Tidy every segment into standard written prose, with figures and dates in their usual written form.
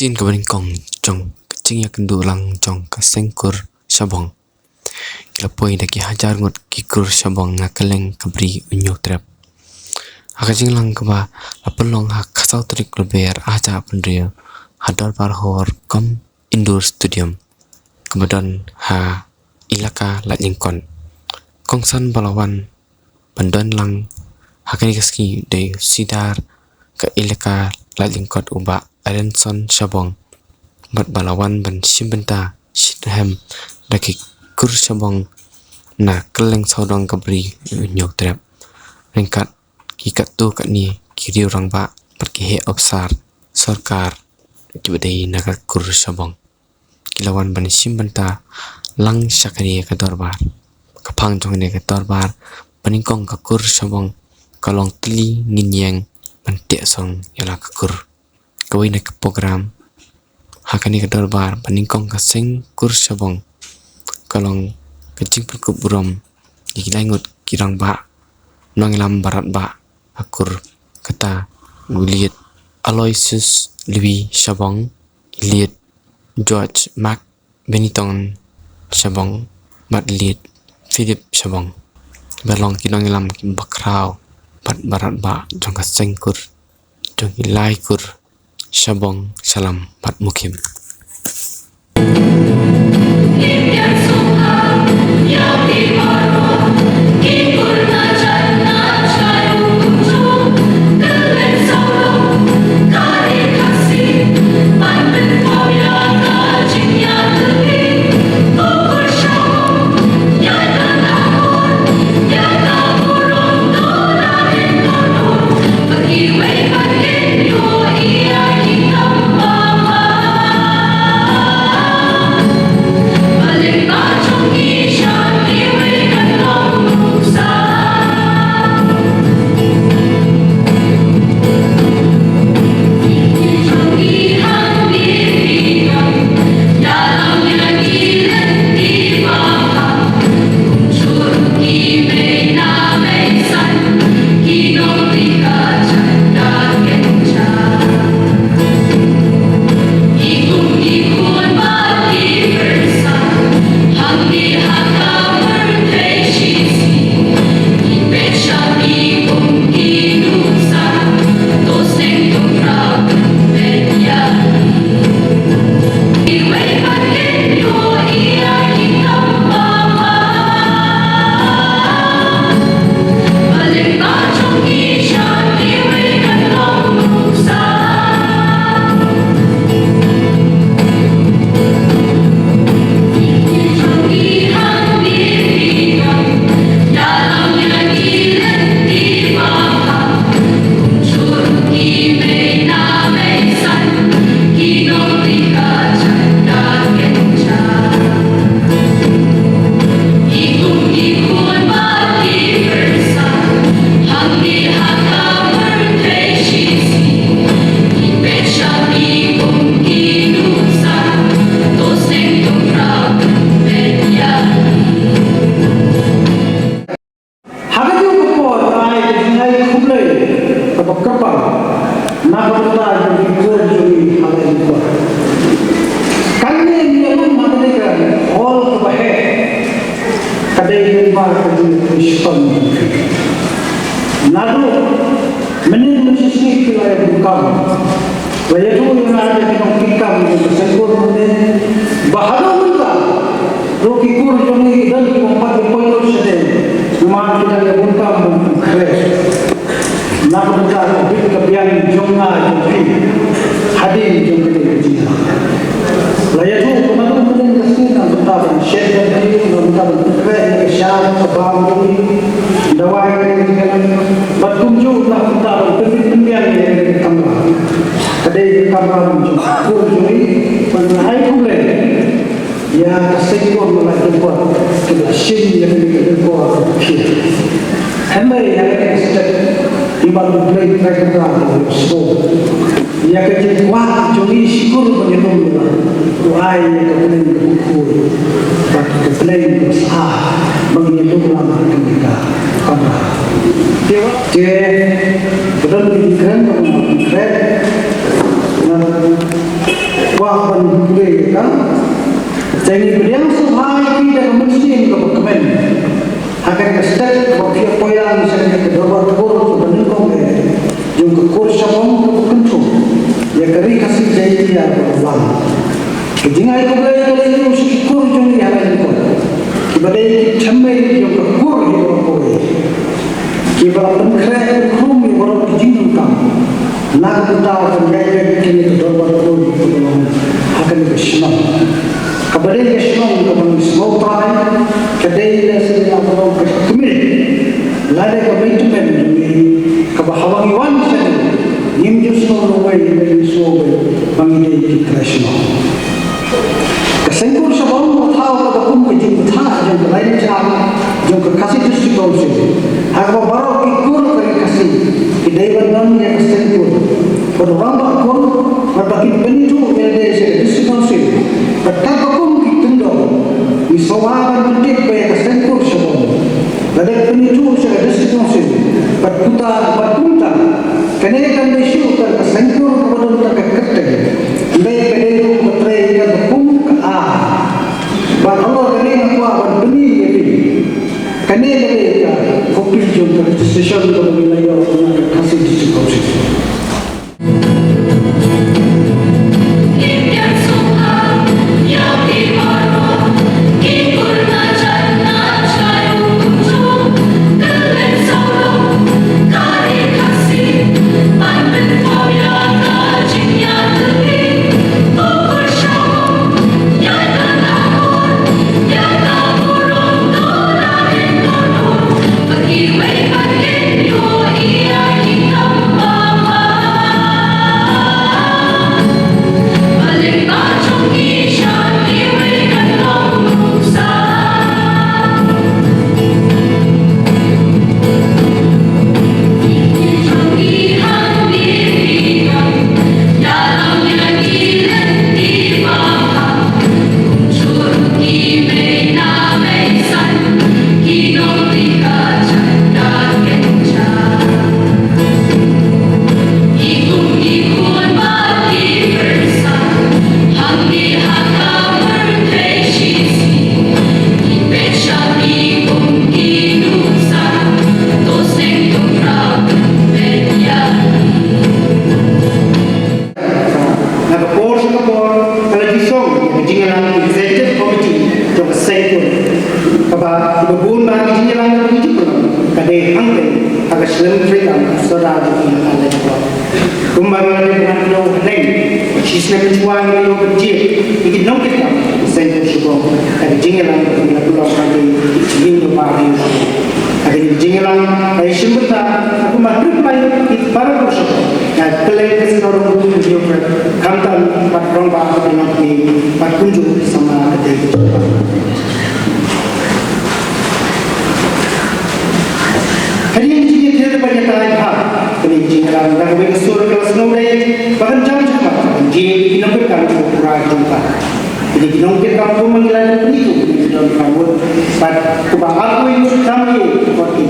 sin ka baring kong jong kecing ya kendu lang jong ka sengkur sabong kila poi da ki hajar ngot kikur sabong ngakeleng kabri unyo trap akajing lang ka ba apelong ha kasau trik leber aja pendria hadar par hor kom indoor stadium kemudian ha ilaka lajengkon kongsan balawan pandan lang hakani kaski de sidar ke ilaka lajengkot uba Arenson Sabong bat balawan ban simbenta sidhem daki kur sabong na keleng saudang kabri nyok trap ringkat kikat tu kat ni kiri orang ba pergi he obsar sarkar kibadai naga kur sabong kilawan ban simbenta lang syakari ke dorbar kapang jong ne ke dorbar paningkong ke kur sabong kalong tili nginyeng mentek song yala ke kur kawai nak program hakani ke dorbar paningkong ka sing kur sabong kalong kecing perkup buram dikilangut kirang ba nongilam barat ba akur kata guliat Aloysius Louis Sabong liat George Mark Benitton Sabong mat liat Philip Sabong berlong kinongilam bakrau bat barat ba jong ka sing kur jong ilai kur Sabong salam pat mukim. wah penting kan jadi beliau semai tidak mesti kemen akan kestet waktu poyan misalnya kedua kur beningkong yung kur sabong kebentuk ya kari kasih jadi dia berubah kejingai kebelai itu syukur yung yang itu kebelai cemai yung kur yang berubah kebelai pengkret krum yang berubah kejinung kamu nak tahu penjajah kini kedua kur akan bersenang kebelai bersenang kemudian semua perai kedai nasi yang berubah kemil lada kebelai itu memang kabahawang iwan saja nim justru luai dari sobe bangide krishna kesengkur sabong tahu kabakum kejing thah jang lain cara jang kasih distrik se agak baru ikur kari kasih kidai bandang yang kesengkur orang bakun berbagi bentuk dari distrik se betul kabakum kitendo isowakan bentuk kaya kesengkur sabong ada bentuk se distrik se berputar kenaikan isu tersengkur kepada terketek baik kedai berai dan hukum ke Allah kenai aku benih ini kenai mereka kopi juga session kepada wilayah kasih distribusi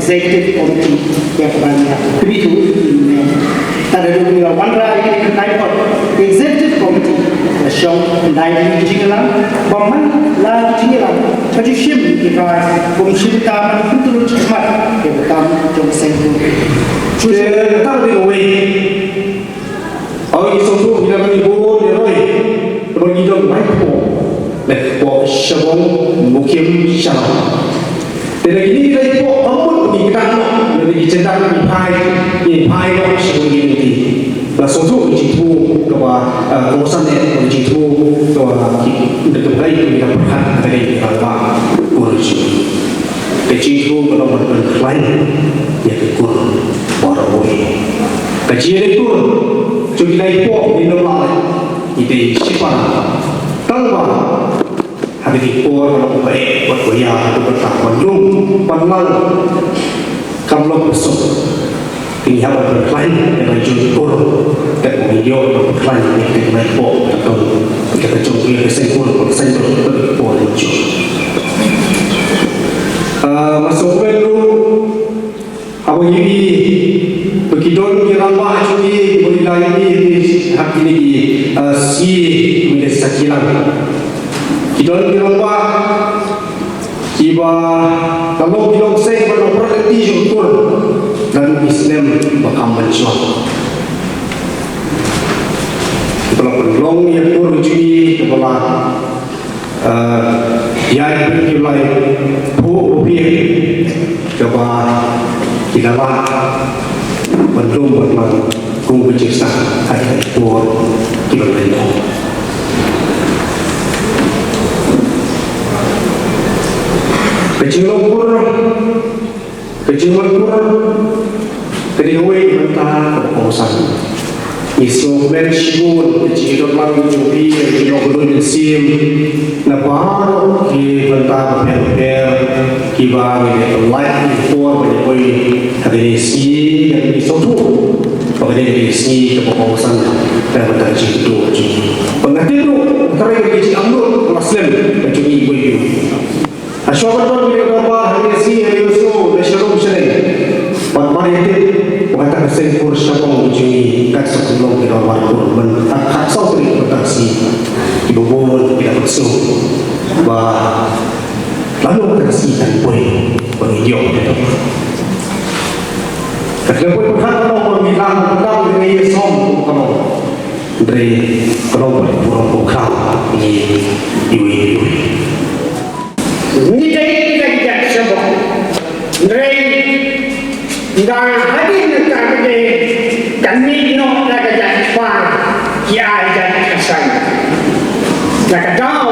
executive committee yang banyak begitu ada dua wanra ini kenaikan executive committee show naik jingelang baman la jingelang jadi shim kita komisi taman betul cepat kita jom sengku sudah tahu di away awak isu tu kita bagi bobo dia roy bagi dong baik po lek sabong mukim syarah dan ini kita po ampun kita nak jadi cerita ni pai dong sabong ini la sotu jitu kawa kosan ni jitu kawa dekat baik kita berhak dari Allah urus kejitu kalau berklaim ya kekur orang kajian itu cuma kita po di nomor itu siapa tanpa hari itu kalau baik buat goyah buat bertakwanung panlang kamu besok ini apa berklaim yang jujur dan menjadi berklaim yang kita po atau kita coba kesempur po jujur masuk dulu apa ini begitu kita buat jadi boleh lagi hak ini di si milik sakilang kita dilomba iba kalau bilang saya pada perhati ukur dan Islam bakal mencuat kalau perlong yang kurji kepala yang bernilai rupiah coba kita belum berlalu kung berjasa ada impor kita belum kecil ketika mentah berkosan isu mensyun kecil orang mencubi kecil belum sim nabar ki mentah berper kibar ini light impor boleh ada isi yang disotu bagaimana isi keberkosan dan bertaji itu pengerti itu antara yang kecil ambil Muslim mencubi ibu Asyarakat bila berapa hari si hari usul bersyarum syar'i. Mari kita bukan sengkur syabang ujungi kat sebelum kita warkur mentak sau beri bertaksi ibu bol tidak bersu bah lalu bertaksi dan boleh pengidiom itu. Kerana boleh berhak kalau berbilang dengan Yesom kalau dari kalau boleh burung bukau ini ibu. Ni dari sebab dari dah hadir dekat ni kami nak nak jadi faham dia jadi kesan nak tahu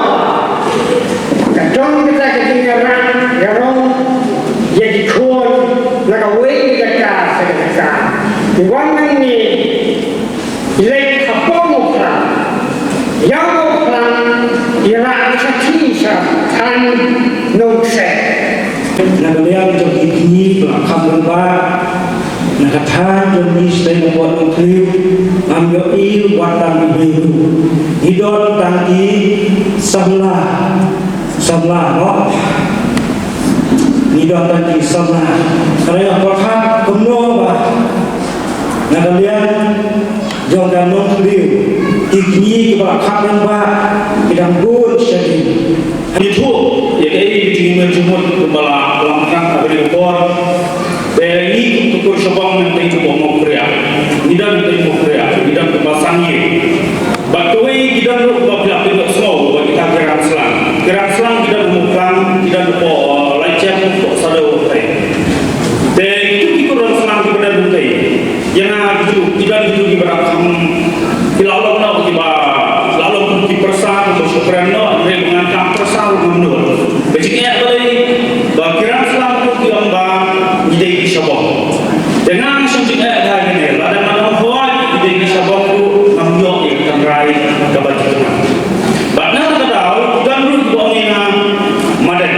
kita ketinggalan orang jadi kuat nak wei dekat sekarang orang ni ilai kapong orang yang orang ialah sahaja kan nông sản là cái leo cho cái nhị là không đơn ba là cái tha cho nhị sẽ là một ông kêu làm cho yêu quan tâm về đi đó tăng ký sâm la đó đi đó tăng ký sâm la cái này là có khác không nô mà là cái leo dòng đàn nông kêu cái nhị và khác đơn ba cái đàn gôn sẽ đi itu ya kayak ini menjumut kepala langkah dari ekor dari tukur sebang yang itu mau Korea tidak itu mau Korea tidak kebasannya batui tidak lu babla tidak semua bagi kita gerak selang tidak memukan tidak lupa lecet untuk sadar dan itu kita orang selang kepada buntai jangan itu tidak itu diberakam bila Allah nak tiba lalu pergi persan bersyukuran no dengan tak persan mundur begini boleh bagian selalu kita mbak ide syabang dengan suntik ada ini ada mana buat ide syabang tu ngambil yang terai kebajikan bahkan tahu dan dulu buangnya madan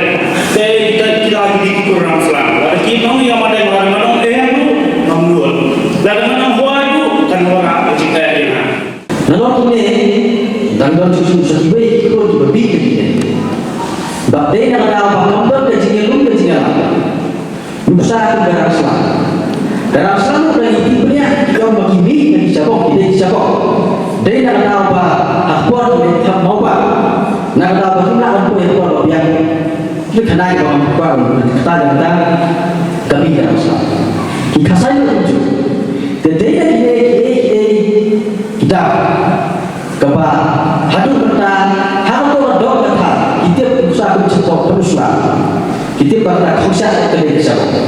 saya kita lagi kurang selalu lagi mau yang madan mana tu ngambil dan mana buat tu kan orang begini ini lalu ni dan susu sekibai itu berbeda kita. Bapak nak ada apa ke jinglung ke jinglang. Besar darah Islam dari hidupnya yang begini yang dicabok tidak dicabok. Dia nak ada apa akbar yang mau apa. Nak ada apa kita apa yang kalau yang itu kena yang akbar kita kami darah Islam. Kita saya itu. Dia kita keba hadu berta hadu dog berta kita usaha mencetak teruslah kita berta khusyuk terlebih dahulu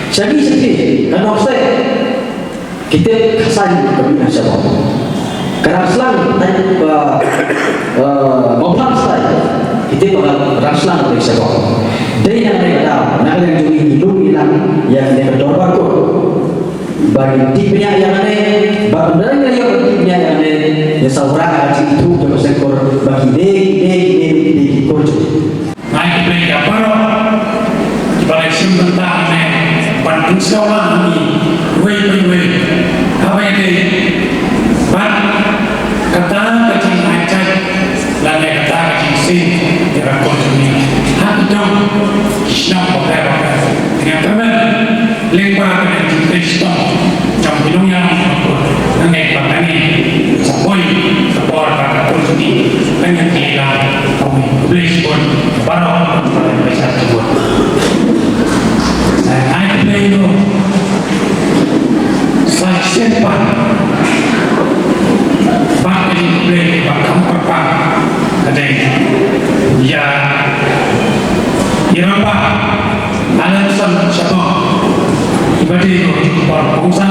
jadi kan saya kita kesan kebina siapa kerana Islam tadi mempelajari saya kita berasal dari siapa dari yang mereka nak yang juga hidup yang mereka dorong bagi tipnya yang aneh benar yang tipnya yang aneh ya saudara haji itu jauh sekor bagi dek kurus naik mereka baru di balik sebentar aneh pantung seolah ini wei apa ini pan kata kecil acak lagi kata kecil sin kira kurusnya hati dong kisah apa dengan teman lempar dengan Kristen yang minum yang naik batani cepat. Pak ini boleh pak kamu perpak. Ada ya. Ya apa? Alam siapa? Ibadah itu orang bangsa